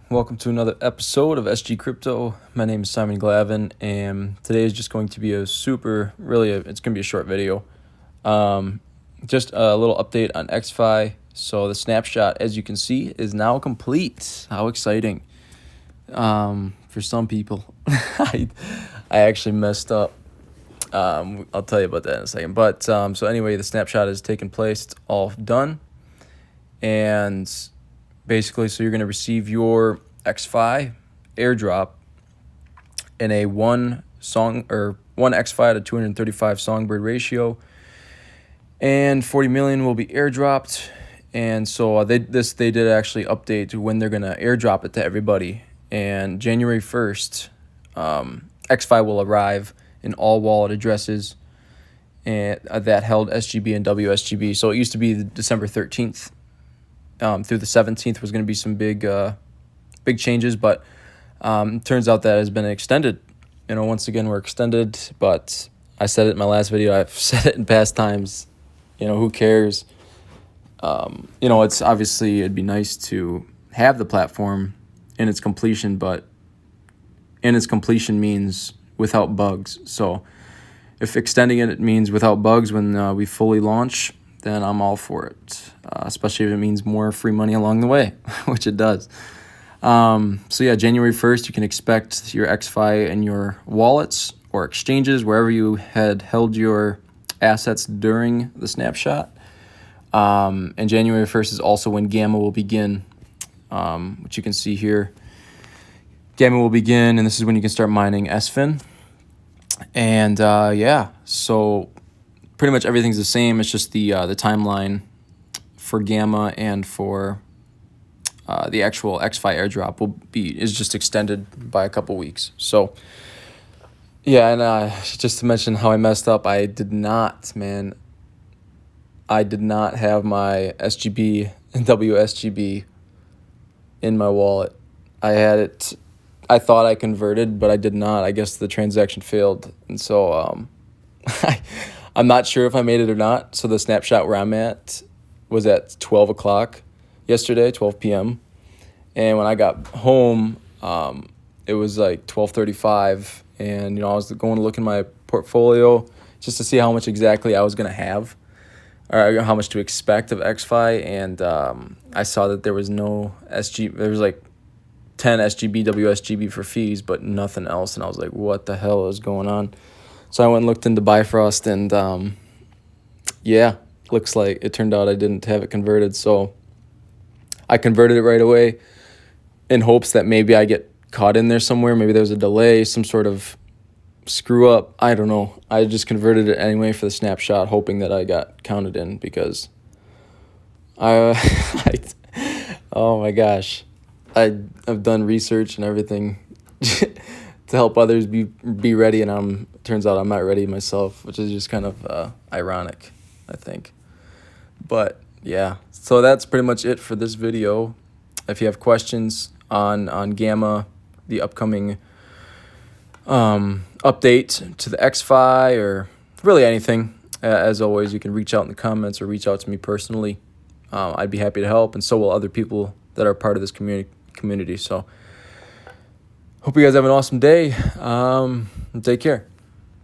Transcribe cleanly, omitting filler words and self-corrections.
Welcome to another episode of SG Crypto. My name is Simon Glavin, and today is just going to be it's going to be a short video. Just a little update on EXFI. So the snapshot, as you can see, is now complete. How exciting. For some people, I actually messed up. I'll tell you about that in a second. But so anyway, the snapshot has taken place. It's all done. And basically, so you're going to receive your EXFI Airdrop in a one EXFI to 235 songbird ratio, and 40 million will be airdropped. And so they did actually update to when they're going to airdrop it to everybody. And January 1st, EXFI will arrive in all wallet addresses and that held SGB and WSGB. So it used to be December 13th. Through the 17th was going to be some big changes, but turns out that has been extended. Once again, we're extended, but I said it in my last video. I've said it in past times. Who cares? It's obviously, it'd be nice to have the platform in its completion, but in its completion means without bugs. So if extending it means without bugs when we fully launch, then I'm all for it, especially if it means more free money along the way, which it does. So yeah, January 1st, you can expect your EXFI in your wallets or exchanges, wherever you had held your assets during the snapshot. And January 1st is also when Gamma will begin, which you can see here. Gamma will begin, and this is when you can start mining SFIN. And so pretty much everything's the same. It's just the timeline for Gamma and for the actual EXFI airdrop is just extended by a couple weeks. So yeah, and just to mention how I messed up, I did not have my SGB and WSGB in my wallet. I had it. I thought I converted, but I did not. I guess the transaction failed, and so I'm not sure if I made it or not. So the snapshot where I'm at was at 12 o'clock yesterday, 12 p.m. And when I got home, it was like 12:35. And, I was going to look in my portfolio just to see how much exactly I was going to have or how much to expect of EXFI. And I saw that there was no SG. There was like 10 SGB, WSGB for fees, but nothing else. And I was like, what the hell is going on? So I went and looked into Bifrost, and looks like it turned out I didn't have it converted. So I converted it right away in hopes that maybe I get caught in there somewhere. Maybe there was a delay, some sort of screw up. I don't know. I just converted it anyway for the snapshot, hoping that I got counted in because oh my gosh, I've done research and everything to help others be ready, and turns out I'm not ready myself, which is just kind of ironic, I think. But yeah, so that's pretty much it for this video. If you have questions on Gamma, the upcoming update to the EXFI, or really anything, as always, you can reach out in the comments or reach out to me personally. I'd be happy to help, and so will other people that are part of this community. So hope you guys have an awesome day. Take care.